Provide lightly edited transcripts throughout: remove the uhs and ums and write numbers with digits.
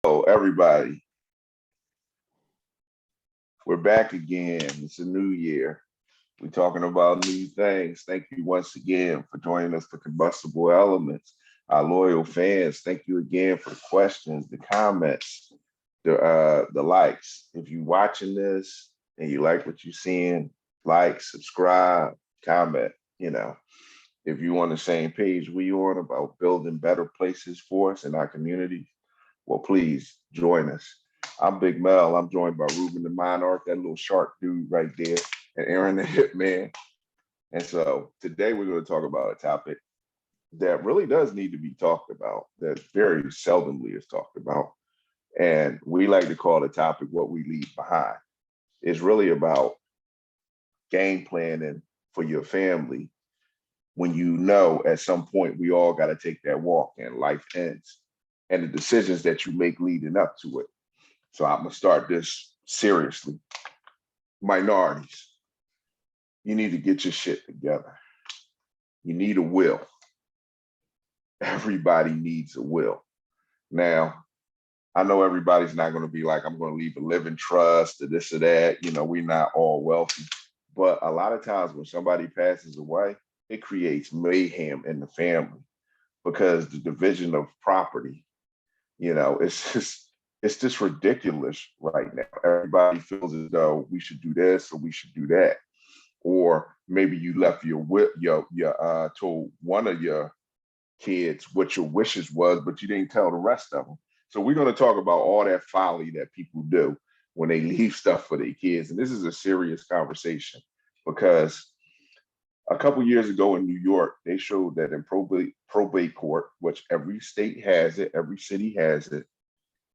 Hello, everybody. We're back again. It's a new year. We're talking about new things. Thank you once again for joining us for Combustible Elements. Our loyal fans, thank you again for the questions, the comments, the likes. If you're watching this and you like what you're seeing, like, subscribe, comment. You know, if you're on the same page we on about building better places for us in our communities, well, please join us. I'm Big Mel. I'm joined by Ruben the Monarch, that little shark dude right there, and Aaron the Hitman. And so today we're going to talk about a topic that really does need to be talked about, that very seldomly is talked about. And we like to call the topic what we leave behind. It's really about game planning for your family when you know at some point we all got to take that walk and life ends and the decisions that you make leading up to it. So I'm gonna start this seriously. Minorities, you need to get your shit together. You need a will. Everybody needs a will. Now, I know everybody's not gonna be like, I'm gonna leave a living trust or this or that. You know, we're not all wealthy. But a lot of times when somebody passes away, it creates mayhem in the family because the division of property, it's just ridiculous right now. Everybody feels as though we should do this or we should do that. Or maybe you left your told one of your kids what your wishes was, but you didn't tell the rest of them. So we're going to talk about all that folly that people do when they leave stuff for their kids. And this is a serious conversation because a couple years ago in New York, they showed that in probate court, which every state has it, every city has it,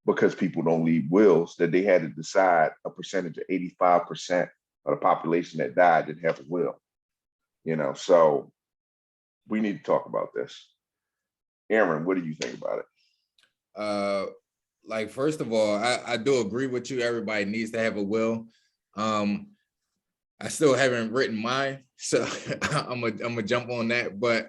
because people don't leave wills, that they had to decide a percentage of 85% of the population that died didn't have a will. So we need to talk about this. Aaron, what do you think about it? Like, first of all, I do agree with you. Everybody needs to have a will. I still haven't written mine, so I'm gonna jump on that. But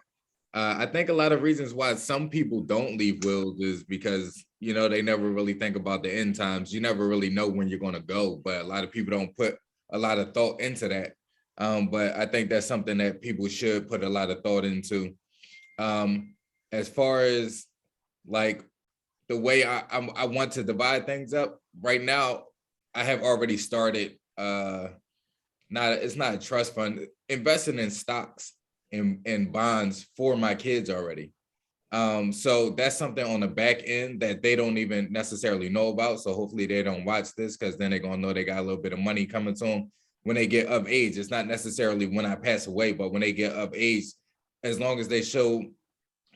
I think a lot of reasons why some people don't leave wills is because, they never really think about the end times. You never really know when you're going to go, but a lot of people don't put a lot of thought into that. But I think that's something that people should put a lot of thought into. As far as like the way I want to divide things up right now, I have already started. It's not a trust fund, investing in stocks and bonds for my kids already. So that's something on the back end that they don't even necessarily know about. So hopefully they don't watch this, because then they're gonna know they got a little bit of money coming to them when they get of age. It's not necessarily when I pass away, but when they get of age, as long as they show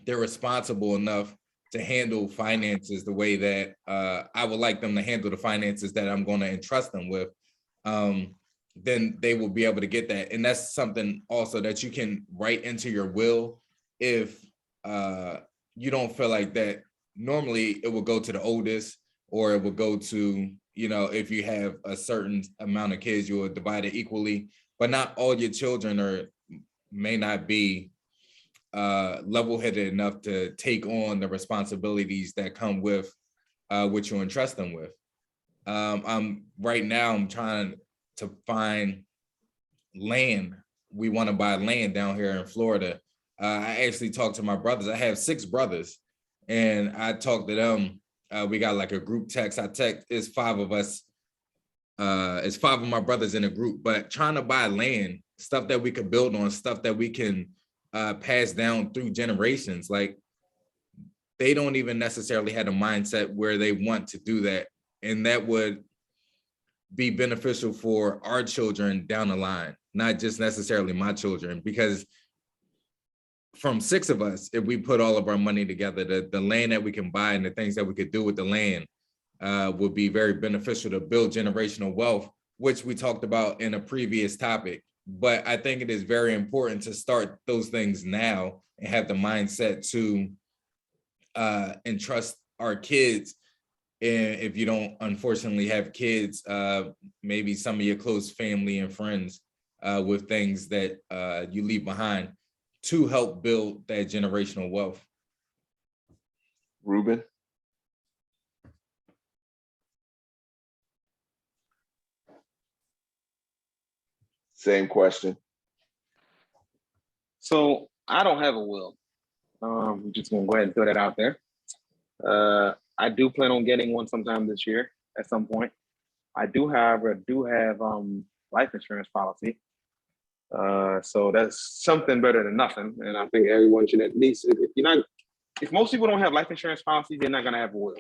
they're responsible enough to handle finances the way that I would like them to handle the finances that I'm going to entrust them with, then they will be able to get that. And that's something also that you can write into your will if you don't feel like that. Normally it will go to the oldest, or it will go to, if you have a certain amount of kids, you will divide it equally, but not all your children may not be level-headed enough to take on the responsibilities that come with what you entrust them with. I'm trying to find land. We want to buy land down here in Florida. I actually talked to my brothers. I have 6 brothers, and I talked to them. We got like a group text. It's 5 of us. It's 5 of my brothers in a group, but trying to buy land, stuff that we could build on, stuff that we can pass down through generations. Like, they don't even necessarily have a mindset where they want to do that. And that would be beneficial for our children down the line, not just necessarily my children, because from 6 of us, if we put all of our money together, the land that we can buy and the things that we could do with the land would be very beneficial to build generational wealth, which we talked about in a previous topic. But I think it is very important to start those things now and have the mindset to entrust our kids. And if you don't unfortunately have kids, maybe some of your close family and friends with things that you leave behind to help build that generational wealth. Ruben? Same question. So I don't have a will. I'm just gonna go ahead and throw that out there. I do plan on getting one sometime this year at some point. I do, however, have life insurance policy. So that's something better than nothing. And I think everyone should at least, if most people don't have life insurance policy, they're not gonna have a will.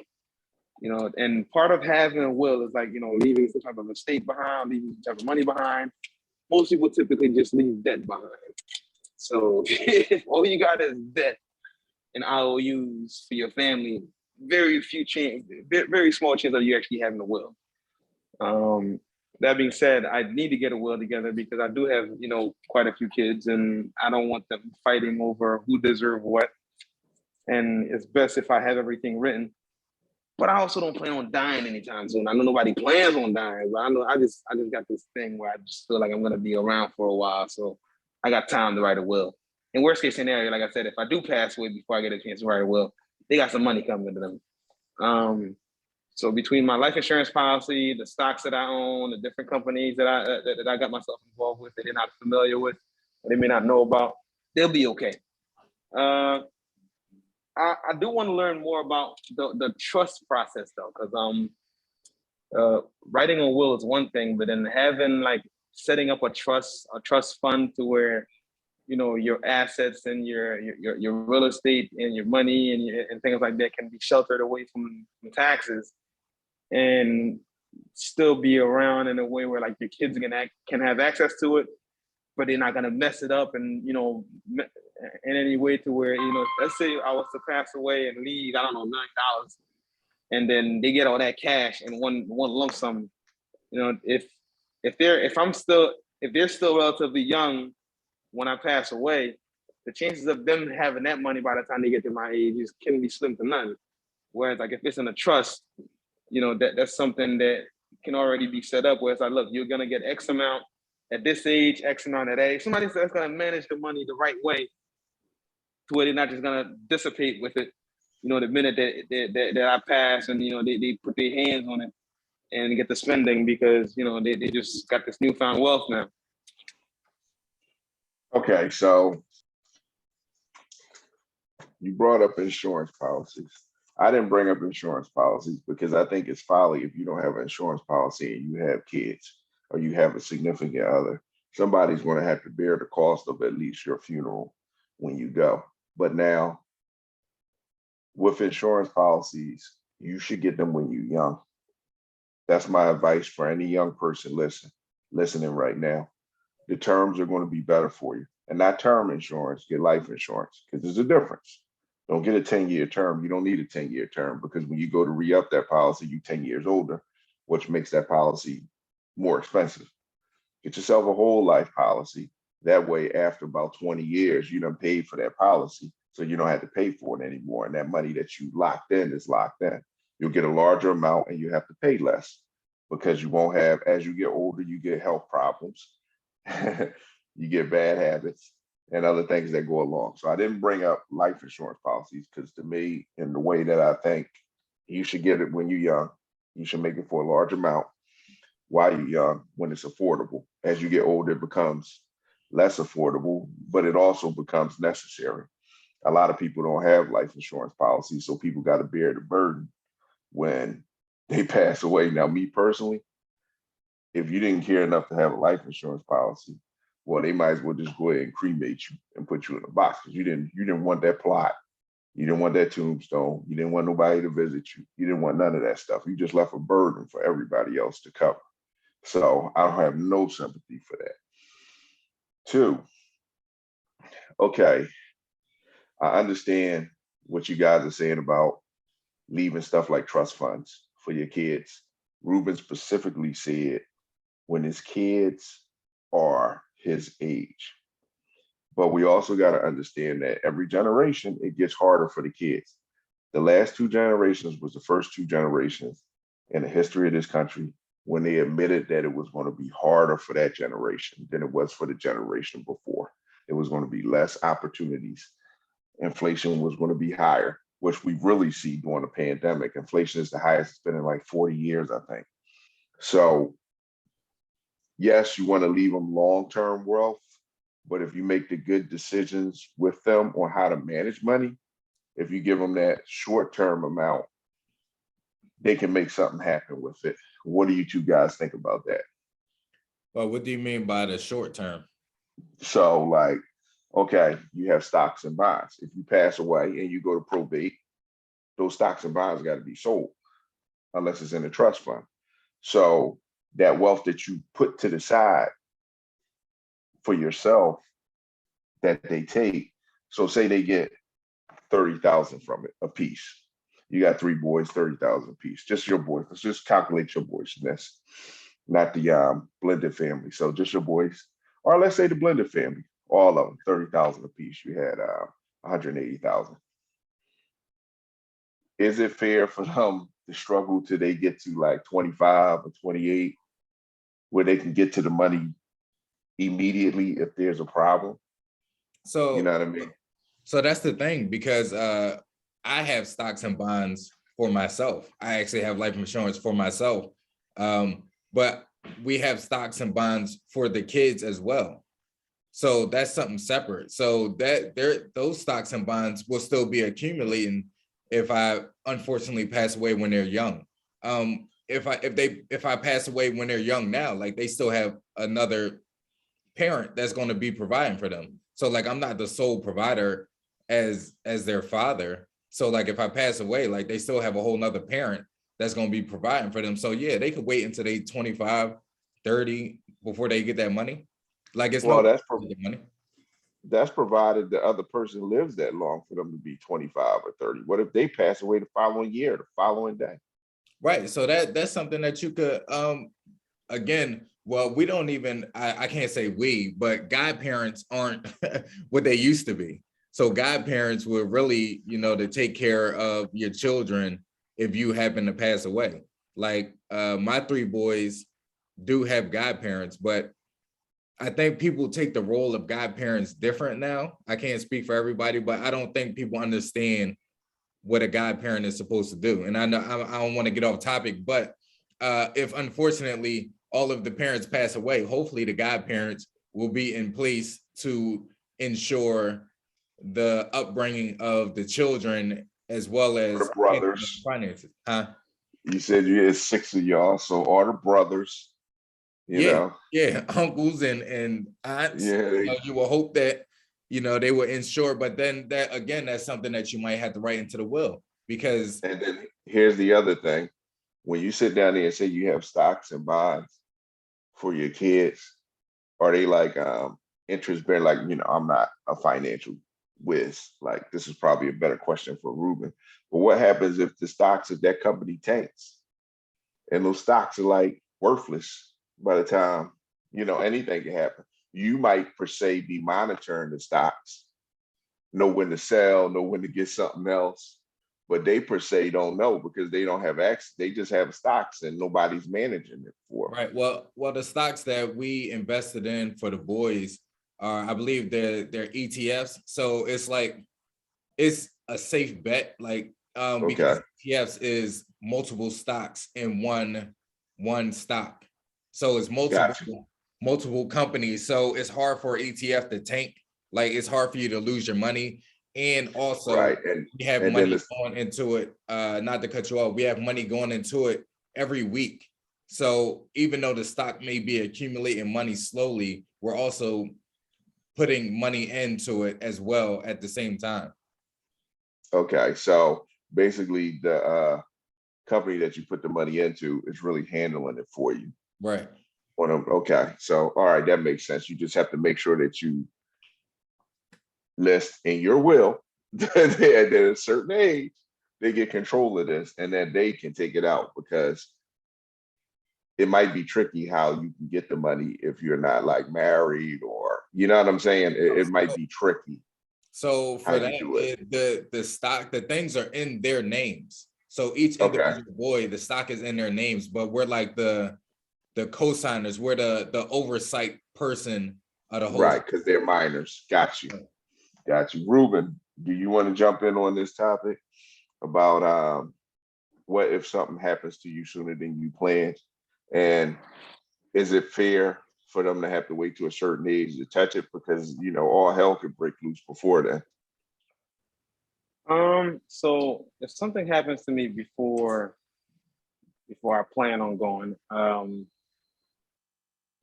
You know, and part of having a will is like, you know, leaving some type of estate behind, leaving some type of money behind. Most people typically just leave debt behind. So if all you got is debt and IOUs for your family, very small chance of you actually having a will. That being said, I need to get a will together because I do have, you know, quite a few kids, and I don't want them fighting over who deserves what. And it's best if I have everything written. But I also don't plan on dying anytime soon. I know nobody plans on dying, but I know I just got this thing where I just feel like I'm gonna be around for a while. So I got time to write a will. In worst case scenario, like I said, if I do pass away before I get a chance to write a will, they got some money coming to them. So between my life insurance policy, the stocks that I own, the different companies that I got myself involved with that they're not familiar with, or they may not know about, they'll be okay. I do want to learn more about the trust process though, because writing a will is one thing, but then having like setting up a trust fund to where, you know, your assets and your real estate and your money and things like that can be sheltered away from taxes and still be around in a way where like your kids can have access to it, but they're not gonna mess it up and, you know, in any way to where, you know, let's say I was to pass away and leave, I don't know, $9, and then they get all that cash in one lump sum. You know, if they're still relatively young when I pass away, the chances of them having that money by the time they get to my age can be slim to none. Whereas like if it's in a trust, you know, that's something that can already be set up where it's like, look, you're gonna get X amount at this age, X amount at that age. Somebody that's gonna manage the money the right way to where they're not just gonna dissipate with it, you know, the minute that I pass and, you know, they put their hands on it and get the spending because, you know, they just got this newfound wealth now. Okay, so you brought up insurance policies. I didn't bring up insurance policies because I think it's folly if you don't have an insurance policy and you have kids or you have a significant other. Somebody's going to have to bear the cost of at least your funeral when you go. But now, with insurance policies, you should get them when you're young. That's my advice for any young person listening right now. The terms are going to be better for you. And not term insurance, get life insurance, because there's a difference. Don't get a 10-year term. You don't need a 10-year term because when you go to re-up that policy, you're 10 years older, which makes that policy more expensive. Get yourself a whole life policy. That way, after about 20 years, you done paid for that policy, so you don't have to pay for it anymore. And that money that you locked in is locked in. You'll get a larger amount and you have to pay less because you won't have, as you get older, you get health problems. You get bad habits and other things that go along. So I didn't bring up life insurance policies because to me, in the way that I think, you should get it when you're young. You should make it for a large amount while you're young, when it's affordable. As you get older, it becomes less affordable, but it also becomes necessary. A lot of people don't have life insurance policies, so people got to bear the burden when they pass away. Now, me personally, if you didn't care enough to have a life insurance policy, well, they might as well just go ahead and cremate you and put you in a box because you didn't want that plot. You didn't want that tombstone. You didn't want nobody to visit you. You didn't want none of that stuff. You just left a burden for everybody else to cover. So I don't have no sympathy for that. 2, okay, I understand what you guys are saying about leaving stuff like trust funds for your kids. Ruben specifically said when his kids are his age. But we also got to understand that every generation, it gets harder for the kids. The last 2 generations was the first 2 generations in the history of this country when they admitted that it was going to be harder for that generation than it was for the generation before. It was going to be less opportunities. Inflation was going to be higher, which we really see during the pandemic. Inflation is the highest it's been in like 40 years, I think. So yes, you want to leave them long-term wealth, but if you make the good decisions with them on how to manage money, if you give them that short-term amount, they can make something happen with it. What do you two guys think about that? But what do you mean by the short term? So, like, okay, you have stocks and bonds. If you pass away and you go to probate, those stocks and bonds got to be sold unless it's in a trust fund. So that wealth that you put to the side for yourself that they take, so say they get 30,000 from it a piece. You got three boys, 30,000 a piece. Just your boys. Let's just calculate your boys. That's not the blended family. So just your boys, or let's say the blended family, all of them, 30,000 a piece. You had 180,000. Is it fair for them to struggle till they get to like 25 or 28, where they can get to the money immediately if there's a problem? You know So what I mean? so that's the thing, because I have stocks and bonds for myself. I actually have life insurance for myself. But we have stocks and bonds for the kids as well. So that's something separate. So that those stocks and bonds will still be accumulating if I unfortunately pass away when they're young. If I pass away when they're young now, like they still have another parent that's going to be providing for them. So like I'm not the sole provider as their father. So like if I pass away, like they still have a whole nother parent that's going to be providing for them. So yeah, they could wait until they 25, 30 before they get that money. Like it's Well, no money. that's provided the other person lives that long for them to be 25 or 30. What if they pass away the following year, the following day? Right. So that's something that you could again, well, we don't even I can't say we, but godparents aren't what they used to be. So godparents will really, to take care of your children if you happen to pass away. Like my three boys do have godparents, but I think people take the role of godparents different now. I can't speak for everybody, but I don't think people understand what a godparent is supposed to do. And I know I don't want to get off topic, but if unfortunately all of the parents pass away, hopefully the godparents will be in place to ensure the upbringing of the children as well Or as the brothers. finances. Huh? You said you had six of y'all, so all the brothers, you Yeah, know, yeah, uncles and aunts. yeah, You will hope that they will ensure, but then that again, that's something that you might have to write into the will because and then here's the other thing. When you sit down there and say you have stocks and bonds for your kids, are they like interest bearing? Like, I'm not a financial whiz. Like, this is probably a better question for Ruben. But what happens if the stocks of that company tanks and those stocks are like worthless by the time, anything can happen? You might per se be monitoring the stocks, know when to sell, know when to get something else. But they per se don't know because they don't have access. They just have stocks and nobody's managing it for them. right. Well, the stocks that we invested in for the boys are, I believe, they're ETFs. So it's a safe bet, like Okay, because ETFs is multiple stocks in one stock. So it's gotcha. multiple companies. So it's hard for ETF to tank. Like it's hard for you to lose your money. And also Right, and we have and then money this. going into it. Not to cut you off, we have money going into it every week. So even though the stock may be accumulating money slowly, we're also putting money into it as well at the same time. Okay, so basically the company that you put the money into is really handling it for you. Right. Okay, so all right, that makes sense. You just have to make sure that you list in your will that at a certain age they get control of this and then they can take it out because it might be tricky how you can get the money if you're not like married or you know what I'm saying. It might be tricky So how for you that, do it. the stock, the things are in their names. So each Okay, individual boy, the stock is in their names, but we're like the co-signers, we're the oversight person of the whole. right, because they're minors. Got you. Got you. Ruben, do you want to jump in on this topic about what if something happens to you sooner than you planned? And is it fair for them to have to wait to a certain age to touch it? Because, you know, all hell could break loose before then. So if something happens to me before I plan on going,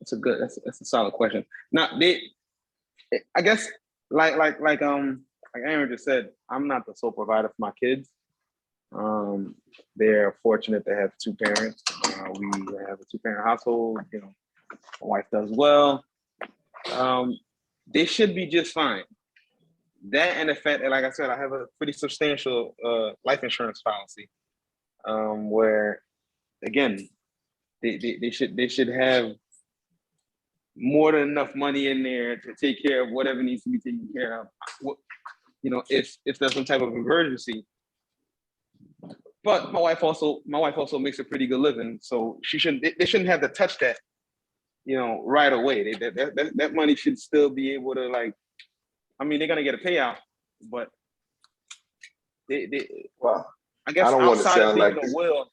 that's a solid question. Now, I guess like Aaron just said, I'm not the sole provider for my kids. They're fortunate to have two parents. We have a two-parent household. You know, my wife does well. They should be just fine. That and the fact that, like I said, I have a pretty substantial life insurance policy, where again, they should have more than enough money in there to take care of whatever needs to be taken care of. You know, if there's some type of emergency. But my wife also makes a pretty good living, so they shouldn't have to touch that, you know, right away. That money should still be able to, like, I mean, they're gonna get a payout, but Well, I guess I don't want to outside of sound like leaving a will.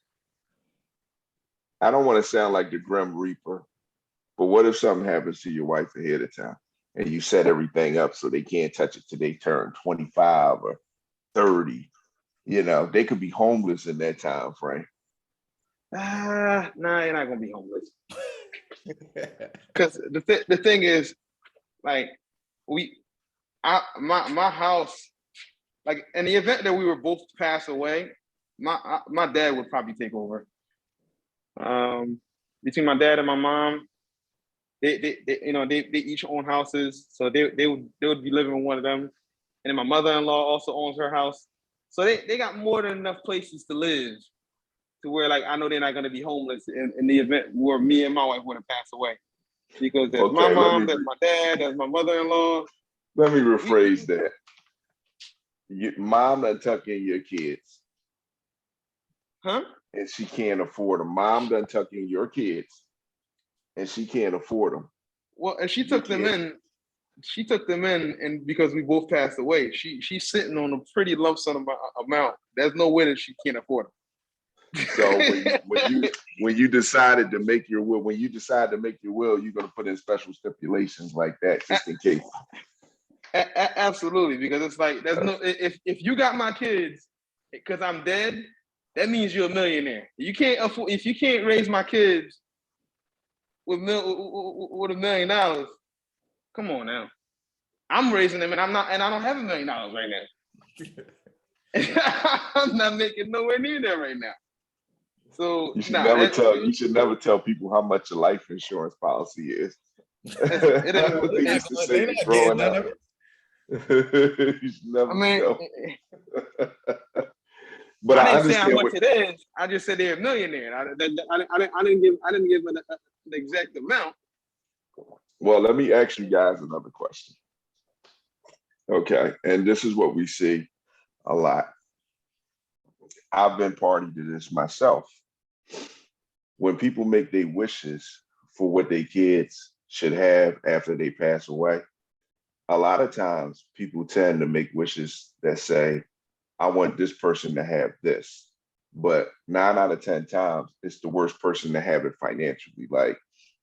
I don't want to sound like the Grim Reaper, but what if something happens to your wife ahead of time and you set everything up so they can't touch it till they turn 25 or 30? You know, they could be homeless in that time frame. Nah, you're not gonna be homeless. Because the thing is, like, my house, like, in the event that we were both pass away, my dad would probably take over. Between my dad and my mom, they each own houses, so they would be living in one of them. And then my mother-in-law also owns her house, so they got more than enough places to live, to where, like, I know they're not going to be homeless in the event where me and my wife would have passed away, because there's my mom, there's my dad, there's my mother-in-law. Let me rephrase that. Mom done tuck in your kids. Huh? And she can't afford them. Mom done tuck in your kids and she can't afford them. Well, and she took them in, and because we both passed away, she's sitting on a pretty lump sum amount. There's no way that she can't afford them. So when you decided to make your will, you're gonna put in special stipulations like that just in case. Absolutely, because it's like, there's no, if you got my kids because I'm dead, that means you're a millionaire. You can't afford, if you can't raise my kids with $1 million. Come on now. I'm raising them, and I don't have $1 million right now. I'm not making nowhere near that right now. So you should never tell people how much a life insurance policy is. They used to say it growing up. You should never tell. But I didn't say how much it is. I just said they're a millionaire. I didn't give an exact amount. Well, let me ask you guys another question. Okay, and this is what we see a lot. I've been party to this myself. When people make their wishes for what their kids should have after they pass away, a lot of times people tend to make wishes that say, I want this person to have this. But 9 out of 10 times, it's the worst person to have it financially. Like,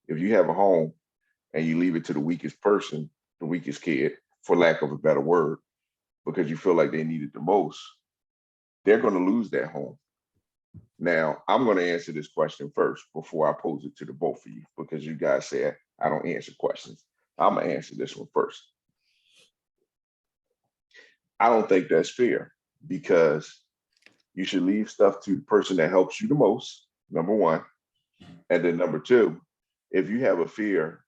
if you have a home and you leave it to the weakest person, the weakest kid, for lack of a better word, because you feel like they need it the most, they're going to lose that home. Now, I'm going to answer this question first before I pose it to the both of you, because you guys said I don't answer questions. I'm going to answer this one first. I don't think that's fair, because you should leave stuff to the person that helps you the most, number one. And then number two, if you have a fear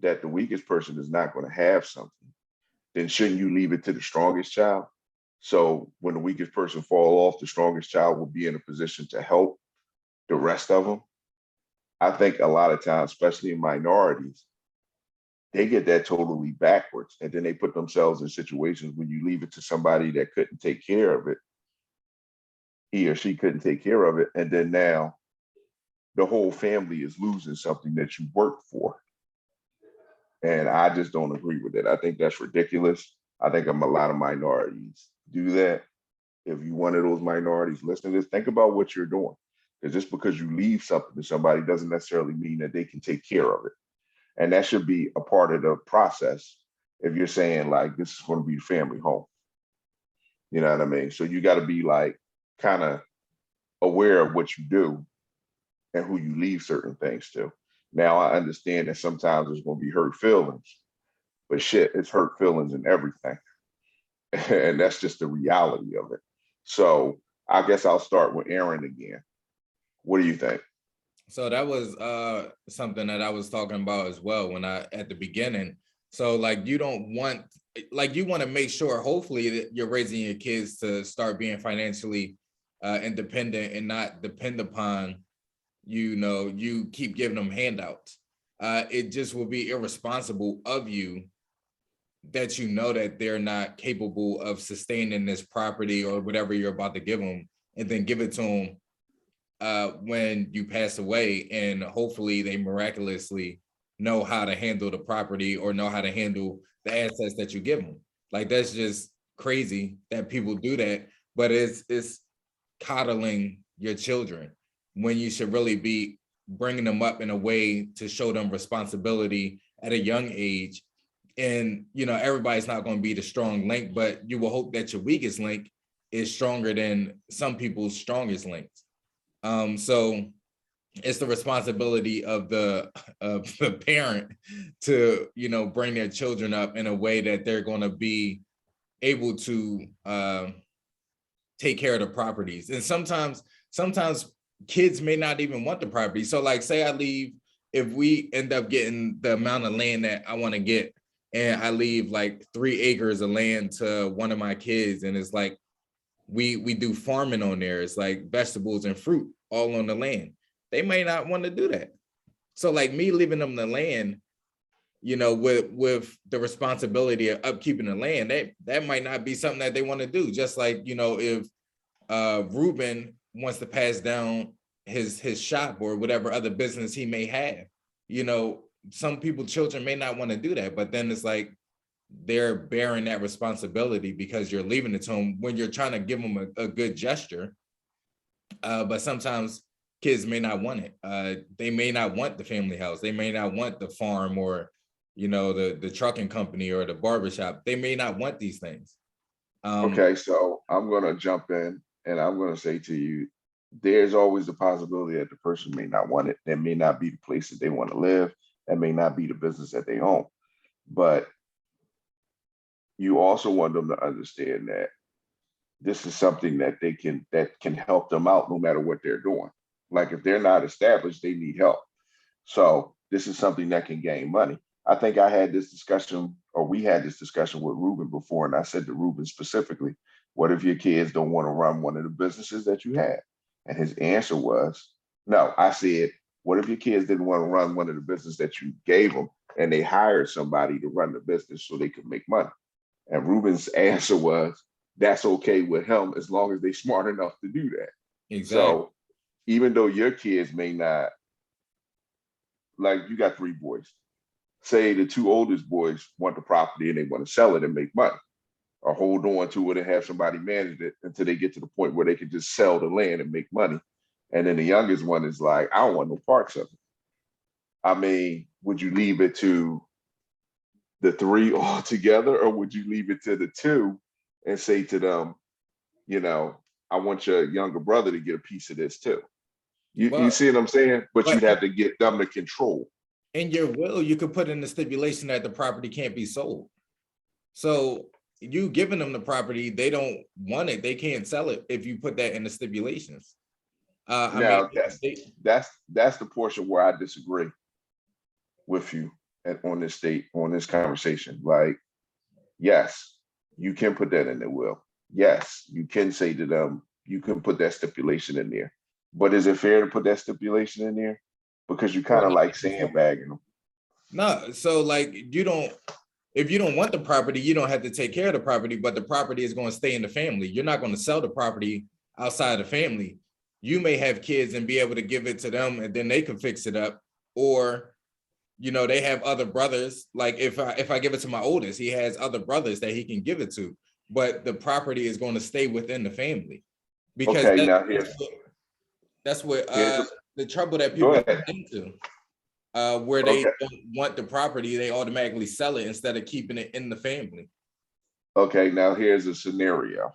that the weakest person is not going to have something, then shouldn't you leave it to the strongest child? So when the weakest person fall off, the strongest child will be in a position to help the rest of them. I think a lot of times, especially in minorities, they get that totally backwards. And then they put themselves in situations when you leave it to somebody that couldn't take care of it, he or she couldn't take care of it. And then now the whole family is losing something that you worked for. And I just don't agree with it. I think that's ridiculous. I think a lot of minorities do that. If you're one of those minorities listening to this, think about what you're doing. Because just because you leave something to somebody doesn't necessarily mean that they can take care of it. And that should be a part of the process if you're saying like this is going to be family home. You know what I mean? So you got to be like kind of aware of what you do and who you leave certain things to. Now I understand that sometimes there's going to be hurt feelings, but shit, it's hurt feelings in everything. And that's just the reality of it. So I guess I'll start with Aaron again. What do you think? So that was something that I was talking about as well when I at the beginning. So like you don't want, like you want to make sure hopefully that you're raising your kids to start being financially independent and not depend upon, you know, you keep giving them handouts. It just will be irresponsible of you that you know that they're not capable of sustaining this property or whatever you're about to give them, and then give it to them when you pass away, and hopefully they miraculously know how to handle the property or know how to handle the assets that you give them. Like that's just crazy that people do that, but it's coddling your children when you should really be bringing them up in a way to show them responsibility at a young age. And you know, everybody's not going to be the strong link, but you will hope that your weakest link is stronger than some people's strongest links. So it's the responsibility of the parent to, you know, bring their children up in a way that they're going to be able to take care of the properties. And sometimes kids may not even want the property. So like say I leave, if we end up getting the amount of land that I want to get, and I leave like 3 acres of land to one of my kids, and it's like we do farming on there. It's like vegetables and fruit all on the land. They may not want to do that. So like me leaving them the land, you know, with the responsibility of upkeeping the land, that might not be something that they want to do. Just like, you know, if Ruben wants to pass down his shop or whatever other business he may have, you know, some people, children may not want to do that, but then it's like they're bearing that responsibility because you're leaving it to them when you're trying to give them a good gesture. But sometimes kids may not want it. They may not want the family house. They may not want the farm or, you know, the trucking company or the barbershop. They may not want these things. Okay, so I'm going to jump in and I'm going to say to you, there's always the possibility that the person may not want it. That may not be the place that they want to live. That may not be the business that they own. But you also want them to understand that this is something that can help them out no matter what they're doing. Like if they're not established, they need help. So this is something that can gain money. I think I had this discussion, or we had this discussion with Ruben before, and I said to Ruben specifically, what if your kids don't want to run one of the businesses that you have? And his answer was, no. I said, what if your kids didn't want to run one of the business that you gave them and they hired somebody to run the business so they could make money? And Ruben's answer was, that's okay with him as long as they're smart enough to do that. Exactly. So even though your kids may not, like you got 3 boys, say the 2 oldest boys want the property and they want to sell it and make money, or hold on to it and have somebody manage it until they get to the point where they can just sell the land and make money. And then the youngest one is like, I don't want no parts of it. I mean, would you leave it to the 3 all together, or would you leave it to the 2 and say to them, you know, I want your younger brother to get a piece of this too? You see what I'm saying? But you'd have to get them to control. In your will, you could put in the stipulation that the property can't be sold. So you giving them the property, they don't want it, they can't sell it if you put that in the stipulations. Now that's the portion where I disagree with you on this conversation. Like, yes, you can put that in the will. Yes, you can say to them, you can put that stipulation in there. But is it fair to put that stipulation in there? Because you kind of like sandbagging them. No, so like if you don't want the property, you don't have to take care of the property, but the property is going to stay in the family. You're not going to sell the property outside the family. You may have kids and be able to give it to them and then they can fix it up. Or, you know, they have other brothers. Like if I give it to my oldest, he has other brothers that he can give it to, but the property is going to stay within the family. Because okay, that's what the trouble that people get into. where they Okay. don't want the property, they automatically sell it instead of keeping it in the family. Okay, now here's a scenario,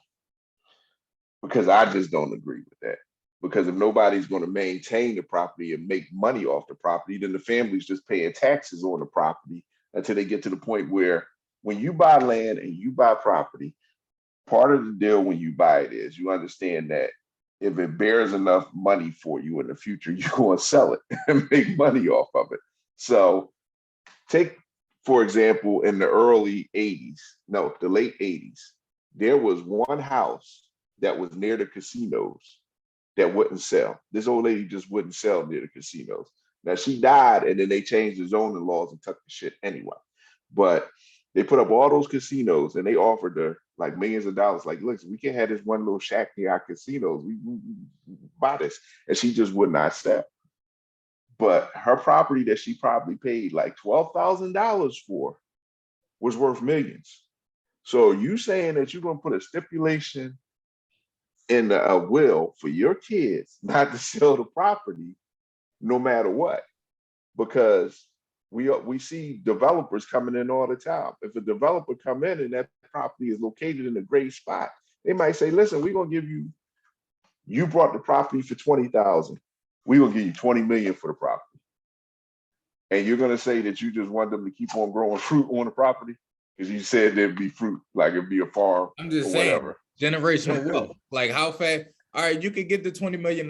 because I just don't agree with that. Because if nobody's going to maintain the property and make money off the property, then the family's just paying taxes on the property until they get to the point where when you buy land and you buy property, part of the deal when you buy it is you understand that if it bears enough money for you in the future, you're going to sell it and make money off of it. So take, for example, in the early 80s, no, the late 80s, there was one house that was near the casinos that wouldn't sell. This old lady just wouldn't sell near the casinos. Now she died and then they changed the zoning laws and took the shit anyway. But they put up all those casinos and they offered her like millions of dollars. Like, look, we can't have this one little shack near our casinos. We buy this. And she just would not sell. But her property that she probably paid like $12,000 for was worth millions. So you saying that you're going to put a stipulation in a will for your kids not to sell the property no matter what? Because we see developers coming in all the time. If a developer come in and that property is located in a great spot, they might say, listen, we're going to give you bought the property for 20,000. We will give you 20 million for the property. And you're going to say that you just want them to keep on growing fruit on the property because you said there'd be fruit, like it'd be a farm. I'm just saying, whatever. Generational wealth. Like how fast? All right, you could get the $20 million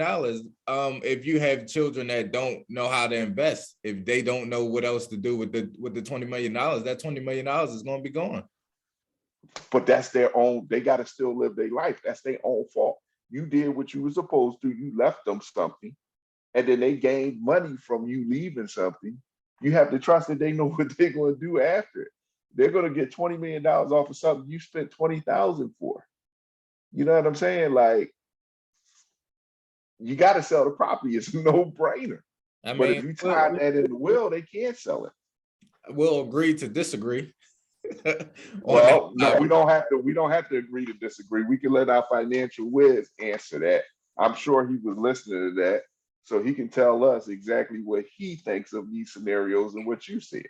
if you have children that don't know how to invest. If they don't know what else to do with the $20 million, that $20 million is going to be gone. But that's their own. They got to still live their life. That's their own fault. You did what you were supposed to. You left them something, and then they gained money from you leaving something. You have to trust that they know what they're going to do after it. They're going to get $20 million off of something you spent 20,000 for. You know what I'm saying? Like, you got to sell the property. It's a no-brainer. I mean, but if you tie that in the will, they can't sell it. We'll agree to disagree. Well, no, we don't have to. We don't have to agree to disagree. We can let our financial whiz answer that. I'm sure he was listening to that, so he can tell us exactly what he thinks of these scenarios and what you said.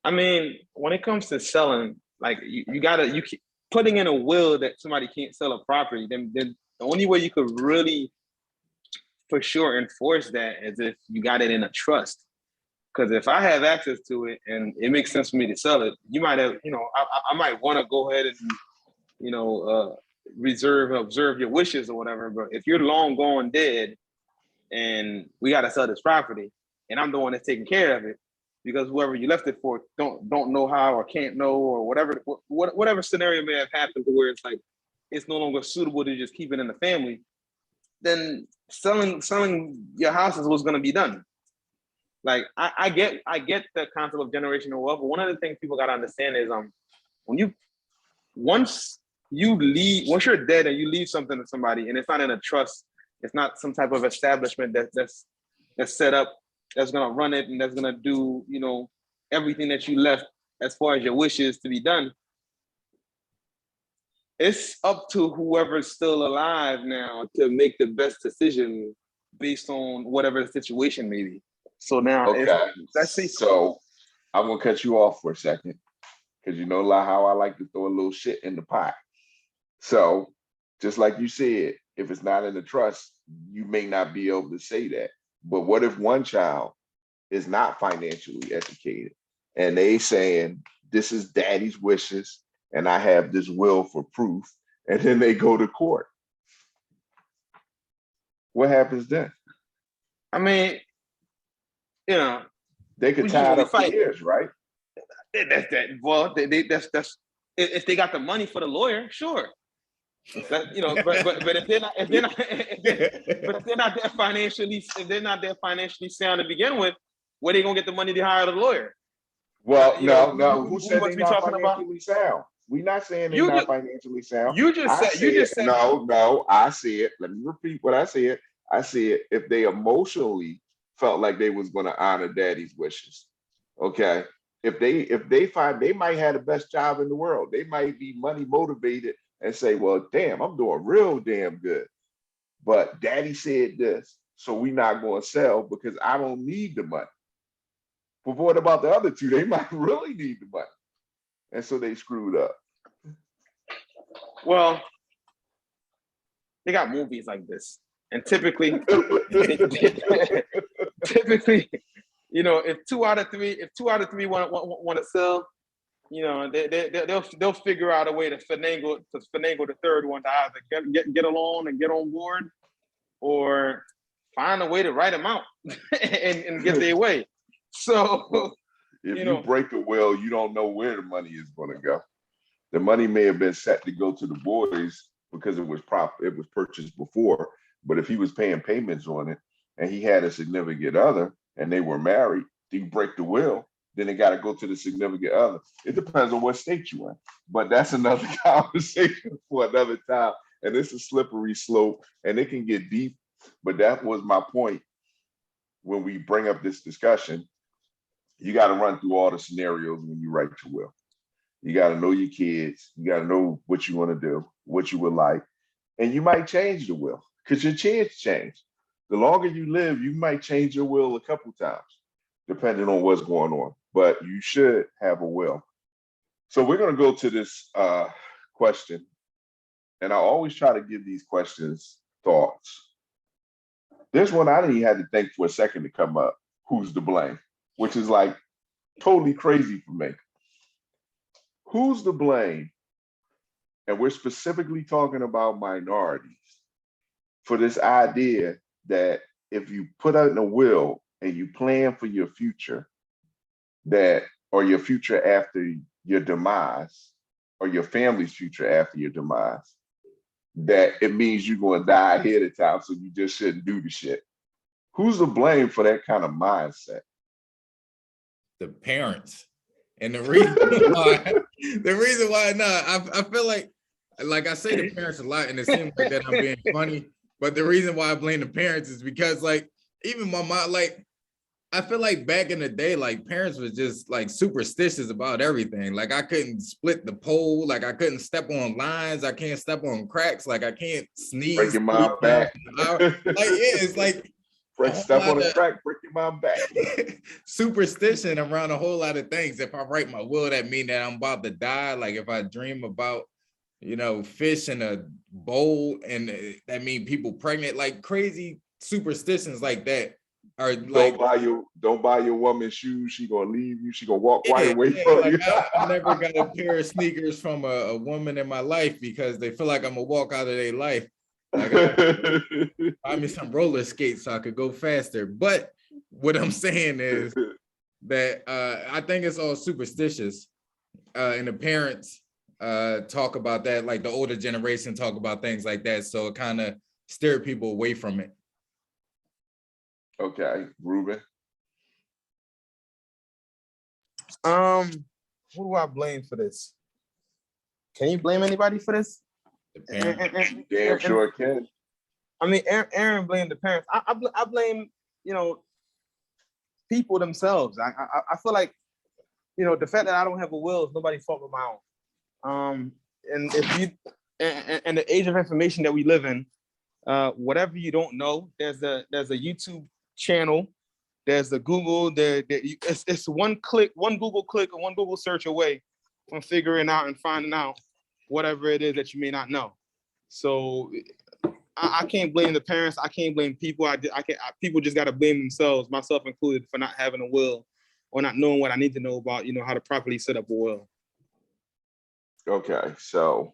I mean, when it comes to selling, like you gotta putting in a will that somebody can't sell a property, then the only way you could really for sure enforce that is if you got it in a trust. Because if I have access to it and it makes sense for me to sell it, you might have, I might want to go ahead and, observe your wishes or whatever. But if you're long gone dead and we got to sell this property and I'm the one that's taking care of it, because whoever you left it for don't know how or can't know or whatever scenario may have happened to where it's like it's no longer suitable to just keep it in the family, then selling your house is what's going to be done. Like I get the concept of generational wealth, but one of the things people got to understand is once you're dead and you leave something to somebody and it's not in a trust, it's not some type of establishment that's set up, that's gonna run it and that's gonna do everything that you left as far as your wishes to be done. It's up to whoever's still alive now to make the best decision based on whatever the situation may be. So now, okay, so I'm gonna cut you off for a second because you know how I like to throw a little shit in the pot. So just like you said, if it's not in the trust, you may not be able to say that. But what if one child is not financially educated and they saying, this is daddy's wishes and I have this will for proof, and then they go to court? What happens then? I mean, they could tie it up for years, right? That's that. Well, that's if they got the money for the lawyer, sure. But if they're not that financially sound to begin with, where they gonna get the money to hire the lawyer? Well, no. Who said they're not financially sound? We're not saying they're not financially sound. You just said no. I said. Let me repeat what I said. I said if they emotionally felt like they was going to honor daddy's wishes, okay. If they find they might have the best job in the world, they might be money motivated and say, well, damn, I'm doing real damn good. But daddy said this, so we not going to sell because I don't need the money. But what about the other two? They might really need the money. And so they screwed up. Well, they got movies like this. And typically, typically, you know, if two out of three want to sell, you know, they'll figure out a way to finagle the third one to either get along and get on board, or find a way to write them out and get their way. So if you break a will, you don't know where the money is going to go. The money may have been set to go to the boys because it was purchased before. But if he was paying payments on it and he had a significant other and they were married, you break the will, then it got to go to the significant other. It depends on what state you're in. But that's another conversation for another time. And it's a slippery slope and it can get deep. But that was my point when we bring up this discussion. You got to run through all the scenarios when you write your will. You got to know your kids. You got to know what you want to do, what you would like. And you might change the will because your kids change. The longer you live, you might change your will a couple times, depending on what's going on. But you should have a will. So we're going to go to this question. And I always try to give these questions thoughts. This one, I didn't even have to think for a second to come up. Who's to blame? Which is like totally crazy for me. Who's to blame? And we're specifically talking about minorities for this idea that if you put out in a will and you plan for your future, or your future after your demise, or your family's future after your demise, that it means you're going to die ahead of time, so you just shouldn't do the shit. Who's to blame for that kind of mindset? The parents. And the reason why, I feel like I say the parents a lot, and it seems like that I'm being funny, but the reason why I blame the parents is because, like, even my mom, like, I feel like back in the day, like, parents was just like superstitious about everything. Like, I couldn't split the pole, like I couldn't step on lines, I can't step on cracks, like I can't sneeze. Breaking my back. It's like step on a crack, breaking my back. Superstition around a whole lot of things. If I write my will, that mean that I'm about to die. Like if I dream about, you know, fish in a bowl, and that mean people pregnant, like crazy superstitions like that are like, don't buy your woman shoes. She gonna leave you. She gonna walk right away from like you. I never got a pair of sneakers from a woman in my life because they feel like I'm gonna walk out of their life. Like, buy me some roller skates so I could go faster. But what I'm saying is that I think it's all superstitious, and the parents talk about that, like the older generation talk about things like that, so it kind of steered people away from it. Okay, Ruben. Who do I blame for this? Can you blame anybody for this? Damn sure can. I mean, Aaron blamed the parents. I blame, you know, people themselves. I feel like, you know, the fact that I don't have a will is nobody's fault but my own. And if you and the age of information that we live in, whatever you don't know, there's a YouTube channel, there's a Google. It's one Google click or one Google search away from figuring out and finding out whatever it is that you may not know. So I can't blame the parents. I can't blame people. People just got to blame themselves, myself included, for not having a will or not knowing what I need to know about, you know, how to properly set up a will. Okay, so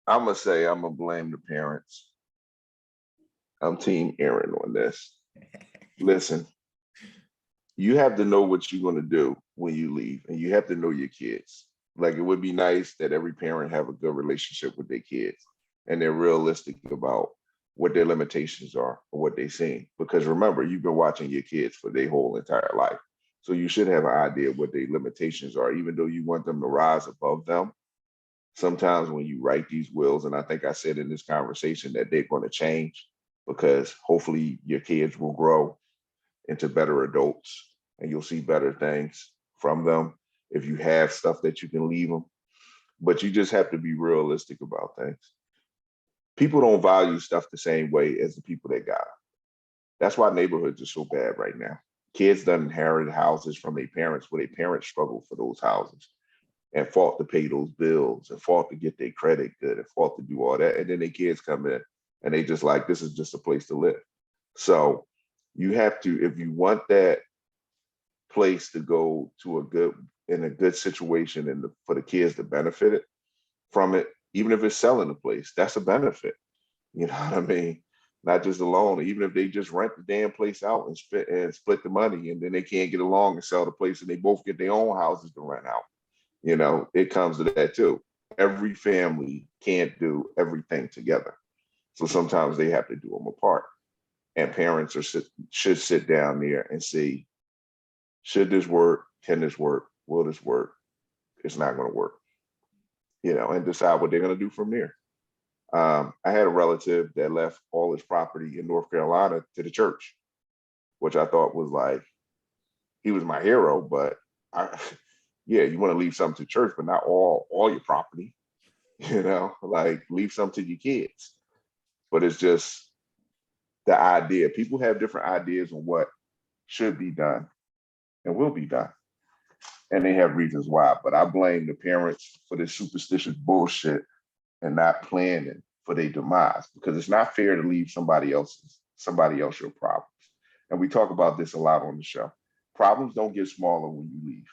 I'm gonna say I'm gonna blame the parents. I'm team Aaron on this. Listen, you have to know what you're gonna do when you leave, and you have to know your kids. Like, it would be nice that every parent have a good relationship with their kids, and they're realistic about what their limitations are or what they're seeing. Because remember, you've been watching your kids for their whole entire life. So you should have an idea of what their limitations are, even though you want them to rise above them. Sometimes when you write these wills, and I think I said in this conversation that they're going to change, because hopefully your kids will grow into better adults and you'll see better things from them if you have stuff that you can leave them. But you just have to be realistic about things. people don't value stuff the same way as the people that got it. That's why neighborhoods are so bad right now. Kids done inherited houses from their parents where their parents struggled for those houses and fought to pay those bills and fought to get their credit good and fought to do all that. And then their kids come in and they just like, this is just a place to live. So you have to, if you want that place to go to a good situation and for the kids to benefit it from it, even if it's selling the place, that's a benefit. You know what I mean? Not just alone. Even if they just rent the damn place out and split the money, and then they can't get along and sell the place, and they both get their own houses to rent out. You know, it comes to that too. Every family can't do everything together, so sometimes they have to do them apart. And parents should sit down there and see, should this work? Can this work? Will this work? It's not going to work. You know, and decide what they're going to do from there. I had a relative that left all his property in North Carolina to the church, which I thought was like, he was my hero, but yeah, you want to leave something to church, but not all your property, you know, like leave some to your kids. But it's just the idea. People have different ideas on what should be done and will be done. And they have reasons why, but I blame the parents for this superstitious bullshit and not planning for their demise, because it's not fair to leave somebody else your problems. And we talk about this a lot on the show. Problems don't get smaller when you leave.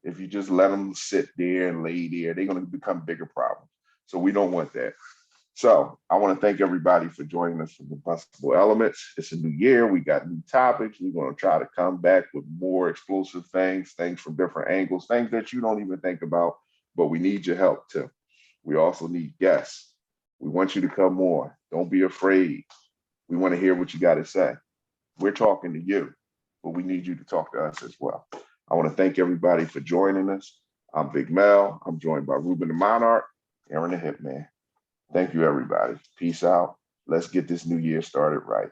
If you just let them sit there and lay there, they're going to become bigger problems. So we don't want that. So I want to thank everybody for joining us for Combustible Elements. It's a new year. We got new topics. We're going to try to come back with more explosive things from different angles, things that you don't even think about, but we need your help too. We also need guests. We want you to come on. Don't be afraid. We want to hear what you got to say. We're talking to you, but we need you to talk to us as well. I want to thank everybody for joining us. I'm Big Mel. I'm joined by Ruben the Monarch, Aaron the Hitman. Thank you, everybody. Peace out. Let's get this new year started right.